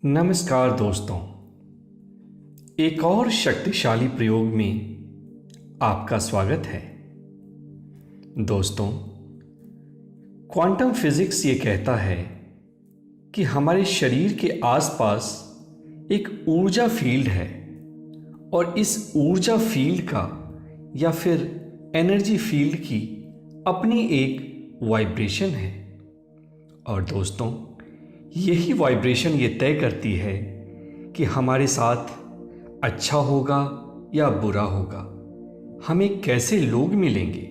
नमस्कार दोस्तों, एक और शक्तिशाली प्रयोग में आपका स्वागत है। दोस्तों, क्वांटम फिजिक्स ये कहता है कि हमारे शरीर के आसपास एक ऊर्जा फील्ड है और इस ऊर्जा फील्ड का या फिर एनर्जी फील्ड की अपनी एक वाइब्रेशन है। और दोस्तों, यही वाइब्रेशन ये तय करती है कि हमारे साथ अच्छा होगा या बुरा होगा, हमें कैसे लोग मिलेंगे,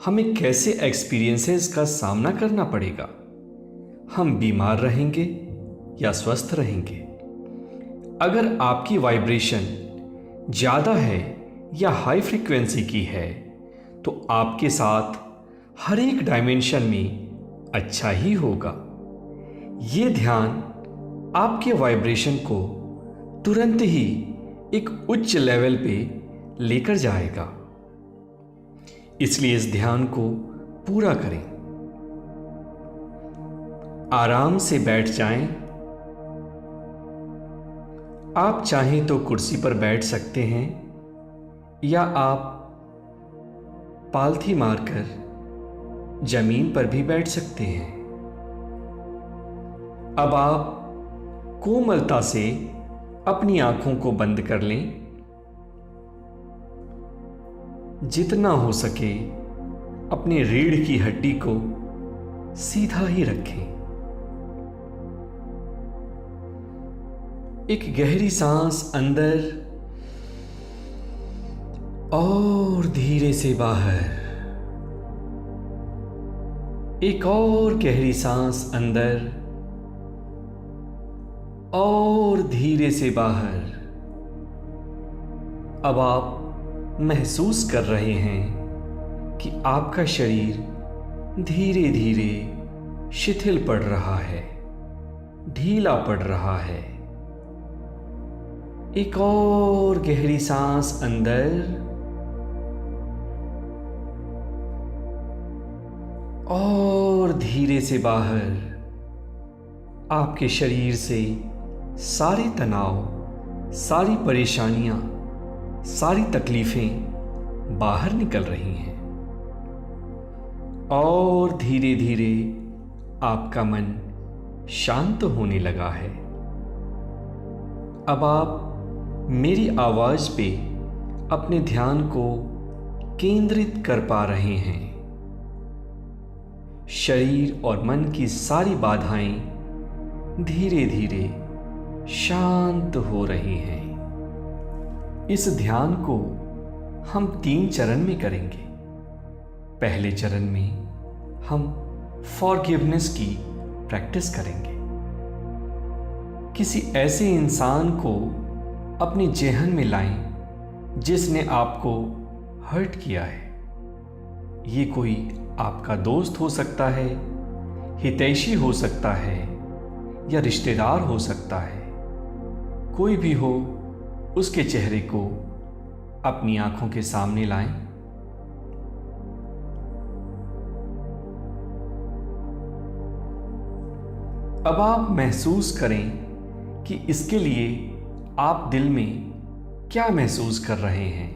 हमें कैसे एक्सपीरियंसेस का सामना करना पड़ेगा, हम बीमार रहेंगे या स्वस्थ रहेंगे। अगर आपकी वाइब्रेशन ज़्यादा है या हाई फ्रीक्वेंसी की है तो आपके साथ हर एक डायमेंशन में अच्छा ही होगा। ये ध्यान आपके वाइब्रेशन को तुरंत ही एक उच्च लेवल पे लेकर जाएगा। इसलिए इस ध्यान को पूरा करें। आराम से बैठ जाएं। आप चाहें तो कुर्सी पर बैठ सकते हैं या आप पालथी मारकर जमीन पर भी बैठ सकते हैं। अब आप कोमलता से अपनी आंखों को बंद कर लें। जितना हो सके अपनी रीढ़ की हड्डी को सीधा ही रखें। एक गहरी सांस अंदर और धीरे से बाहर। एक और गहरी सांस अंदर और धीरे से बाहर। अब आप महसूस कर रहे हैं कि आपका शरीर धीरे धीरे शिथिल पड़ रहा है, ढीला पड़ रहा है। एक और गहरी सांस अंदर और धीरे से बाहर। आपके शरीर से सारे तनाव, सारी परेशानियां, सारी तकलीफें बाहर निकल रही हैं और धीरे धीरे आपका मन शांत होने लगा है। अब आप मेरी आवाज पे अपने ध्यान को केंद्रित कर पा रहे हैं। शरीर और मन की सारी बाधाएं धीरे धीरे शांत हो रही हैं। इस ध्यान को हम 3 चरण में करेंगे। पहले चरण में हम फॉरगिवनेस की प्रैक्टिस करेंगे। किसी ऐसे इंसान को अपने जेहन में लाएं जिसने आपको हर्ट किया है। ये कोई आपका दोस्त हो सकता है, हितैषी हो सकता है या रिश्तेदार हो सकता है। कोई भी हो, उसके चेहरे को अपनी आंखों के सामने लाएं। अब आप महसूस करें कि इसके लिए आप दिल में क्या महसूस कर रहे हैं।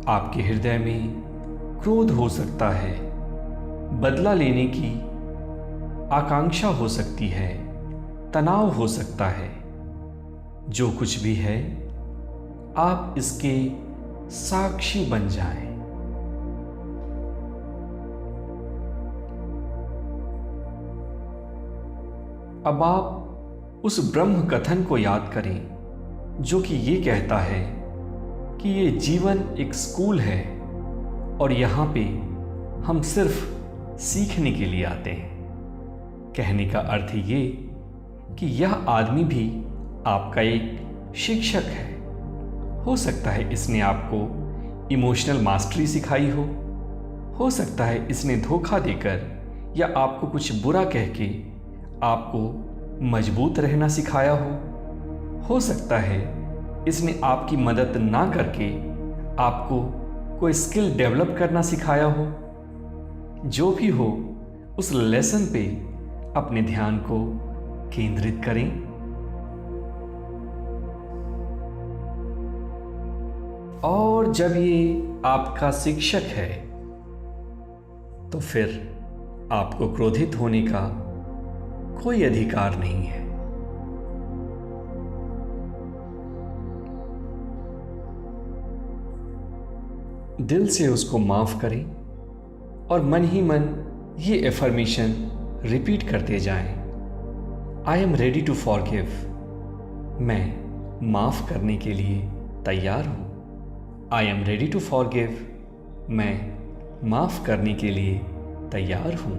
आपके हृदय में क्रोध हो सकता है, बदला लेने की आकांक्षा हो सकती है, तनाव हो सकता है। जो कुछ भी है, आप इसके साक्षी बन जाएं। अब आप उस ब्रह्म कथन को याद करें जो कि ये कहता है कि ये जीवन एक स्कूल है और यहाँ पे हम सिर्फ सीखने के लिए आते हैं। कहने का अर्थ ये कि यह आदमी भी आपका एक शिक्षक है। हो सकता है इसने आपको इमोशनल मास्टरी सिखाई हो सकता है इसने धोखा देकर या आपको कुछ बुरा कह के आपको मजबूत रहना सिखाया हो सकता है इसने आपकी मदद ना करके आपको कोई स्किल डेवलप करना सिखाया हो। जो भी हो, उस लेसन पे अपने ध्यान को केंद्रित करें। और जब ये आपका शिक्षक है तो फिर आपको क्रोधित होने का कोई अधिकार नहीं है। दिल से उसको माफ करें और मन ही मन ये एफर्मेशन रिपीट करते जाएं। I am ready to forgive. मैं माफ करने के लिए तैयार हूं। I am ready to forgive. मैं माफ करने के लिए तैयार हूं।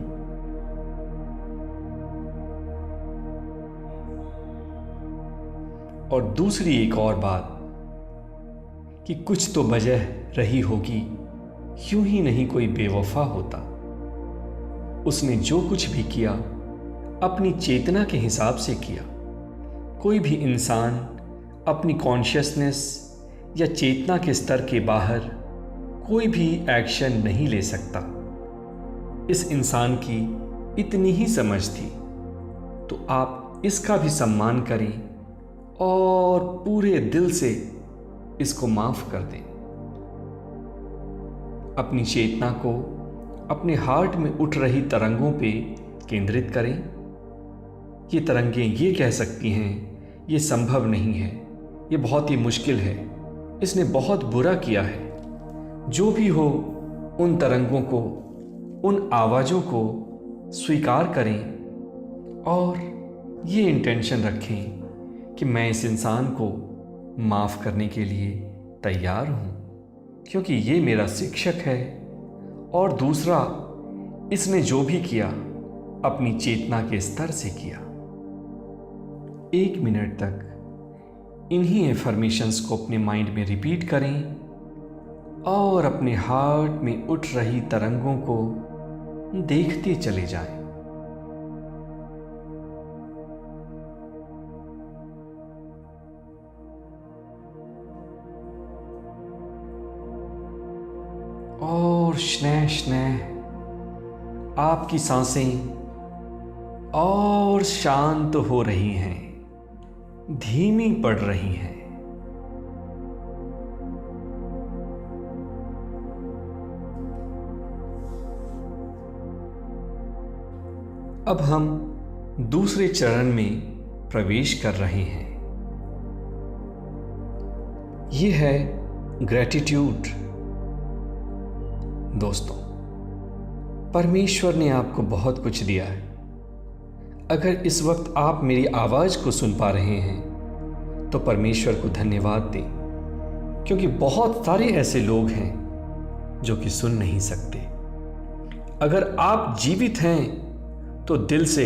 और दूसरी एक और बात कि कुछ तो वजह रही होगी, यूं ही नहीं कोई बेवफा होता। उसने जो कुछ भी किया अपनी चेतना के हिसाब से किया। कोई भी इंसान अपनी कॉन्शियसनेस या चेतना के स्तर के बाहर कोई भी एक्शन नहीं ले सकता। इस इंसान की इतनी ही समझ थी, तो आप इसका भी सम्मान करें और पूरे दिल से इसको माफ कर दें। अपनी चेतना को अपने हार्ट में उठ रही तरंगों पे केंद्रित करें। ये तरंगें ये कह सकती हैं, ये संभव नहीं है, ये बहुत ही मुश्किल है, इसने बहुत बुरा किया है। जो भी हो, उन तरंगों को, उन आवाज़ों को स्वीकार करें और ये इंटेंशन रखें कि मैं इस इंसान को माफ़ करने के लिए तैयार हूँ, क्योंकि ये मेरा शिक्षक है। और दूसरा, इसने जो भी किया अपनी चेतना के स्तर से किया। 1 मिनट तक इन्हीं एफर्मेशंस को अपने माइंड में रिपीट करें और अपने हार्ट में उठ रही तरंगों को देखते चले जाएं। और स्नेह स्नेह आपकी सांसें और शांत हो रही हैं, धीमी पड़ रही हैं। अब हम दूसरे चरण में प्रवेश कर रहे हैं। यह है ग्रैटिट्यूड। दोस्तों, परमेश्वर ने आपको बहुत कुछ दिया है। अगर इस वक्त आप मेरी आवाज़ को सुन पा रहे हैं तो परमेश्वर को धन्यवाद दें, क्योंकि बहुत सारे ऐसे लोग हैं जो कि सुन नहीं सकते। अगर आप जीवित हैं तो दिल से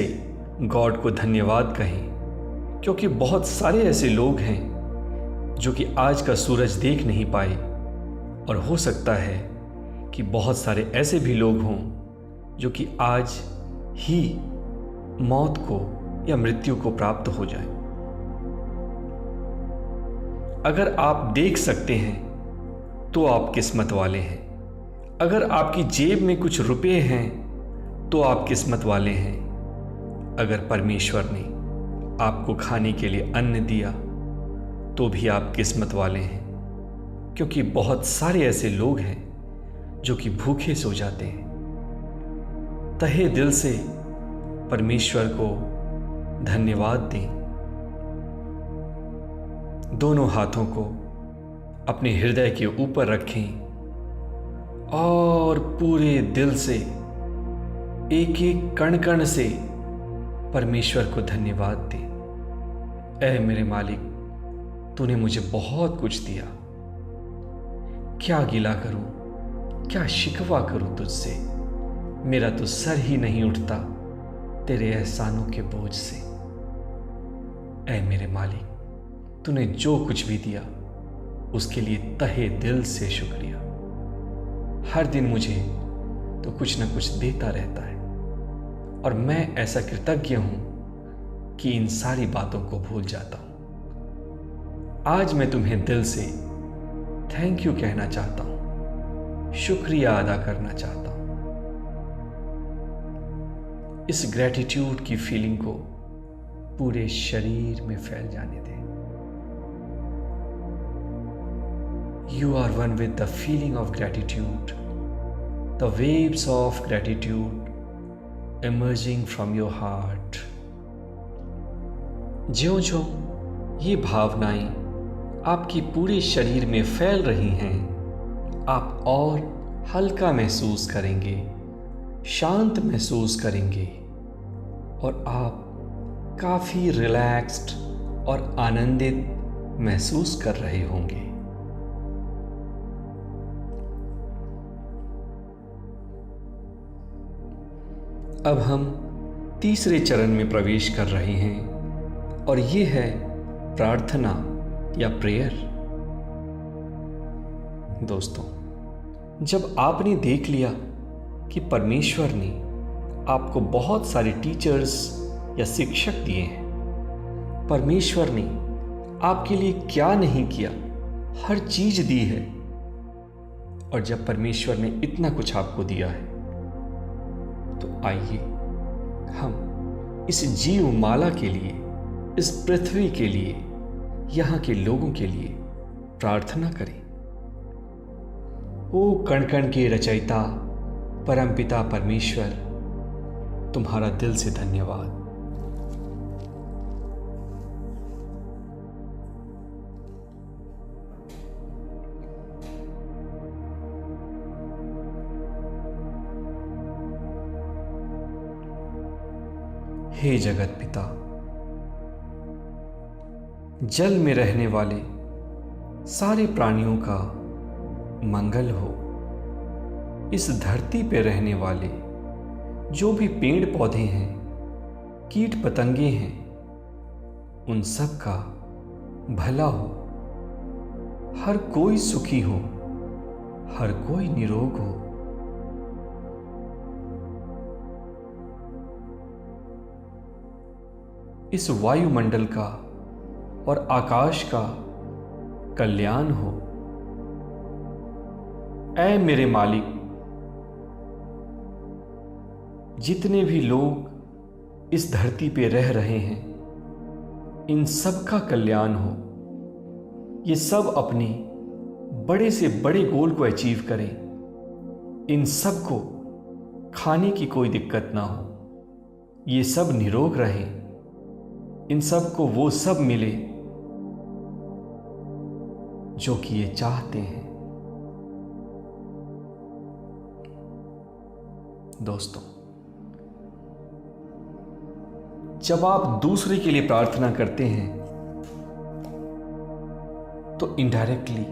गॉड को धन्यवाद कहें, क्योंकि बहुत सारे ऐसे लोग हैं जो कि आज का सूरज देख नहीं पाए, और हो सकता है कि बहुत सारे ऐसे भी लोग हों जो कि आज ही मौत को या मृत्यु को प्राप्त हो जाए। अगर आप देख सकते हैं तो आप किस्मत वाले हैं। अगर आपकी जेब में कुछ रुपए हैं तो आप किस्मत वाले हैं। अगर परमेश्वर ने आपको खाने के लिए अन्न दिया तो भी आप किस्मत वाले हैं, क्योंकि बहुत सारे ऐसे लोग हैं जो कि भूखे सो जाते हैं। तहे दिल से परमेश्वर को धन्यवाद दें। दोनों हाथों को अपने हृदय के ऊपर रखें और पूरे दिल से, एक एक कण कण से परमेश्वर को धन्यवाद दें। ऐ मेरे मालिक, तूने मुझे बहुत कुछ दिया। क्या गिला करूं, क्या शिकवा करूं तुझसे। मेरा तो सर ही नहीं उठता तेरे एहसानों के बोझ से। ऐ मेरे मालिक, तूने जो कुछ भी दिया उसके लिए तहे दिल से शुक्रिया। हर दिन मुझे तो कुछ न कुछ देता रहता है, और मैं ऐसा कृतज्ञ हूं कि इन सारी बातों को भूल जाता हूं। आज मैं तुम्हें दिल से थैंक यू कहना चाहता हूं, शुक्रिया अदा करना चाहता हूं। इस ग्रैटिट्यूड की फीलिंग को पूरे शरीर में फैल जाने दें। You are one with the feeling of gratitude, the waves of gratitude emerging from your heart. ज्यों-ज्यों ये भावनाएं आपके पूरे शरीर में फैल रही हैं, आप और हल्का महसूस करेंगे, शांत महसूस करेंगे और आप काफ़ी रिलैक्स्ड और आनंदित महसूस कर रहे होंगे। अब हम तीसरे चरण में प्रवेश कर रहे हैं और ये है प्रार्थना या प्रेयर। दोस्तों, जब आपने देख लिया कि परमेश्वर ने आपको बहुत सारे टीचर्स या शिक्षक दिए हैं, परमेश्वर ने आपके लिए क्या नहीं किया, हर चीज दी है, और जब परमेश्वर ने इतना कुछ आपको दिया है, तो आइए हम इस जीव माला के लिए, इस पृथ्वी के लिए, यहाँ के लोगों के लिए प्रार्थना करें। ओ कण कण के रचयिता परमपिता परमेश्वर, तुम्हारा दिल से धन्यवाद। हे जगत पिता, जल में रहने वाले सारे प्राणियों का मंगल हो। इस धरती पे रहने वाले जो भी पेड़ पौधे हैं, कीट पतंगे हैं, उन सब का भला हो। हर कोई सुखी हो, हर कोई निरोग हो। इस वायुमंडल का और आकाश का कल्याण हो। ऐ मेरे मालिक, जितने भी लोग इस धरती पे रह रहे हैं, इन सब का कल्याण हो। ये सब अपने बड़े से बड़े गोल को अचीव करें। इन सब को खाने की कोई दिक्कत ना हो। ये सब निरोग रहें। इन सब को वो सब मिले जो कि ये चाहते हैं। दोस्तों, जब आप दूसरे के लिए प्रार्थना करते हैं तो इनडायरेक्टली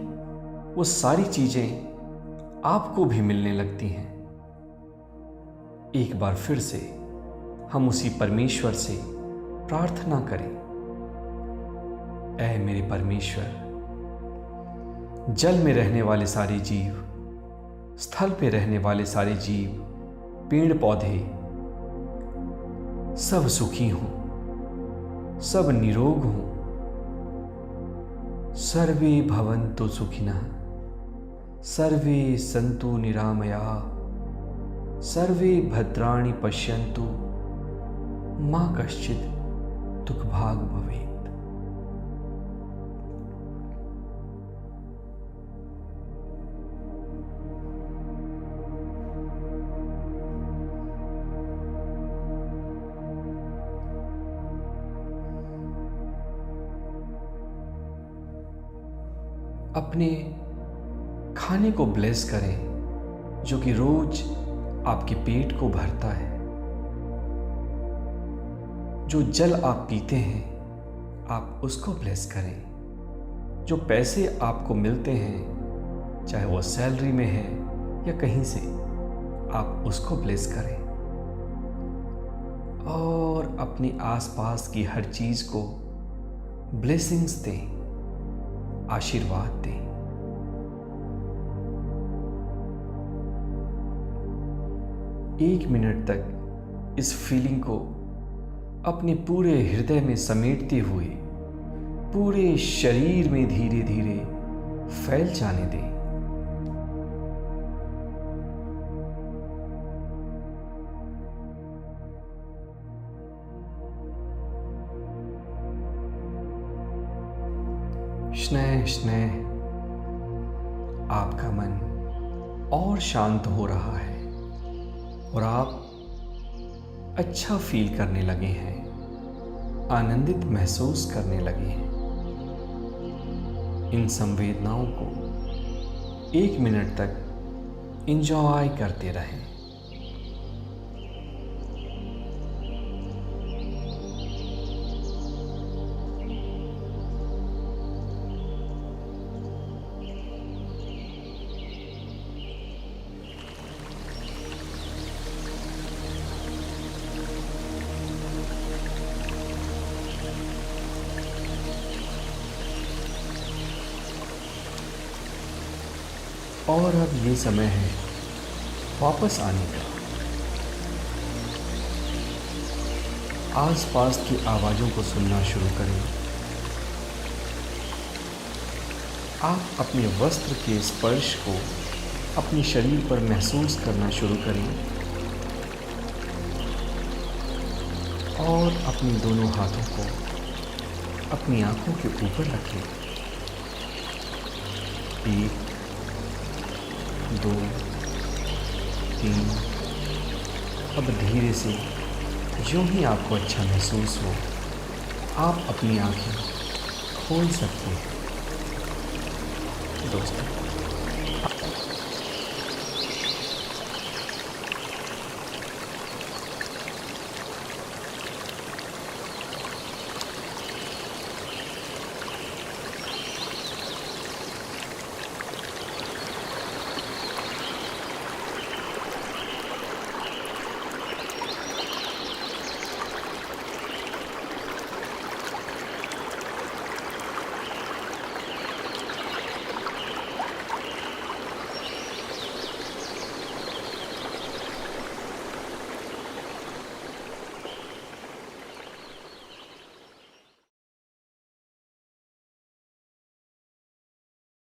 वो सारी चीजें आपको भी मिलने लगती हैं। एक बार फिर से हम उसी परमेश्वर से प्रार्थना करें। ऐ मेरे परमेश्वर, जल में रहने वाले सारे जीव, स्थल पे रहने वाले सारे जीव, पेड़ पौधे सब सुखी हों, सब निरोग हों। सर्वे भवन्तु सुखिनः, सर्वे सन्तु निरामयाः, सर्वे भद्राणि पश्यन्तु, मा कश्चित् दुख भाग भवेत्। अपने खाने को ब्लेस करें जो कि रोज आपके पेट को भरता है। जो जल आप पीते हैं, आप उसको ब्लेस करें। जो पैसे आपको मिलते हैं, चाहे वो सैलरी में है या कहीं से, आप उसको ब्लेस करें। और अपने आसपास की हर चीज को ब्लेसिंग्स दें, आशीर्वाद दें। एक मिनट तक इस फीलिंग को अपने पूरे हृदय में समेटते हुए पूरे शरीर में धीरे धीरे फैल जाने दें। स्नेह स्नेह आपका मन और शांत हो रहा है और आप अच्छा फील करने लगे हैं, आनंदित महसूस करने लगे हैं। इन संवेदनाओं को 1 मिनट तक एंजॉय करते रहें। और अब ये समय है वापस आने का। आसपास की आवाज़ों को सुनना शुरू करें। आप अपने वस्त्र के स्पर्श को अपने शरीर पर महसूस करना शुरू करें और अपने दोनों हाथों को अपनी आंखों के ऊपर रखें। 1 2 3। अब धीरे से जो ही आपको अच्छा महसूस हो आप अपनी आंखें खोल सकते हैं। दोस्तों,